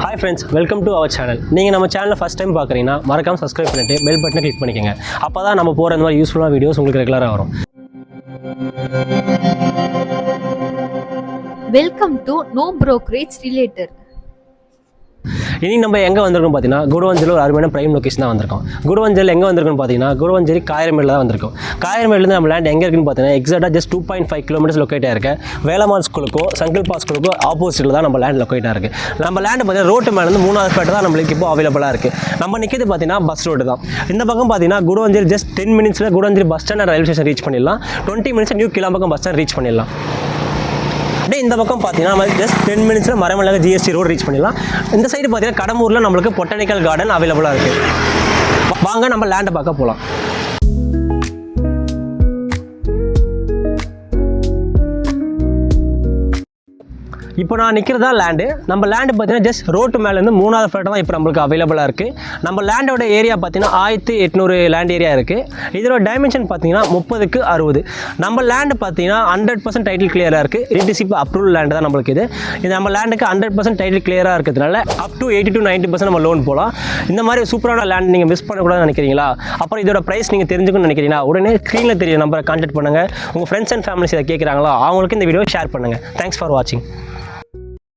Hi friends, welcome to our channel. நீங்கள் நம்ம சேனலை ஃபர்ஸ்ட் டைம் பார்க்குறீங்கன்னா மறக்காம சப்ஸ்கிரைப் பண்ணிட்டு பெல் பட்டனை கிளிக் பண்ணிக்கங்க. அப்பதான் நம்ம போற இந்த மாதிரி யூஸ்ஃபுல்லான வீடியோஸ் உங்களுக்கு ரெகுலரா வரும். Welcome to No Brokerage Related. இனி நம்ம எங்கே வந்திருக்கோம் பார்த்தீங்கன்னா குடுவஞ்சல் ஒரு அருமையான பிரைம் லொகேஷன் தான் வந்திருக்கோம். குடுவஞ்சல் எங்கே வந்திருக்குன்னு பார்த்தீங்கன்னா குடுவஞ்சேரி காயரமேடில் தான் வந்திருக்கும். காயரமேடிலேருந்து நம்ம லேண்ட் எங்கே இருக்குன்னு பார்த்தீங்கன்னா எக்ஸாக்டாக ஜஸ்ட் 2.5 கிலோமீட்டர்ஸ் லொக்கேட் ஆயிருக்கு. வேலம்மாள் ஸ்கூலுக்கோ சங்கிள்பா ஸ்கூலுக்கோ ஆப்போசிட்டில் தான் நம்ம லேண்ட் லொக்கேட் ஆயிருக்கு. நம்ம லேண்டு பார்த்தீங்கன்னா ரோட்டு மேலேருந்து 3வது ஃபேட் தான் நம்மளுக்கு இப்போ அவைலபிளாக இருக்குது. நம்ம நிற்கிறது பார்த்தீங்கன்னா பஸ் ரோடு தான். இந்த பக்கம் பார்த்தீங்கன்னா குடுவஞ்சேரி ஜஸ்ட் 10 மினிட்ஸில் Guduvanchery bus stand railway station reach பண்ணிடலாம். 20 minutes new Kilambakkam bus stand reach பண்ணிடலாம். அப்படியே இந்த பக்கம் பார்த்தீங்கன்னா நம்ம ஜஸ்ட் 10 மினிட்ஸில் மரமலக ஜிஎஸ்டி ரோடு ரீச் பண்ணிடலாம். இந்த சைடு பார்த்தீங்கன்னா கடம்பூரில் நம்மளுக்கு பொட்டானிக்கல் கார்டன் அவைலபிளாக இருக்குது. வாங்க நம்ம லேண்டை பார்க்க போகலாம். இப்போ நான் நிற்கிறதா லேண்டு. நம்ம லேண்டு பார்த்தீங்கன்னா ஜஸ்ட் ரோட்டு மேலேருந்து 3வது ஃப்ளாட் தான் இப்போ நம்மளுக்கு அவைலபிளாக இருக்குது. நம்ம லேண்டோட ஏரியா பார்த்தீங்கன்னா 1800 லேண்ட் ஏரியா இருக்குது. இதோட டைமென்ஷன் பார்த்தீங்கன்னா 30க்கு 60. நம்ம லேண்டு பார்த்தீங்கன்னா 100% டைட்டில் கிளியராக இருக்குது. டிடிசிபி அப்ரூவல் லேண்டு தான் நம்மளுக்கு இது நம்ம லேண்டுக்கு 100% டைட்டில் கிளியராக இருக்கிறதுனால அப் டு 80 to 90% நம்ம லோன் போகலாம். இந்த மாதிரி சூப்பரான லேண்ட் நீங்கள் மிஸ் பண்ணக்கூடாதுன்னு நினைக்கிறீங்களா? அப்புறம் இதோட ப்ரைஸ் நீங்கள் தெரிஞ்சுக்கணும்னு நினைக்கிறீங்களா? உடனே ஸ்க்ரீனில் தெரிய நம்பரை கான்டாக்ட் பண்ணுங்கள். உங்கள் ஃப்ரெண்ட்ஸ் அண்ட் ஃபேமிலிஸ் இதை கேட்குறாங்களா அவங்களுக்கு இந்த வீடியோ ஷேர் பண்ணுங்கள். தேங்க்ஸ் ஃபார் வாட்சிங்.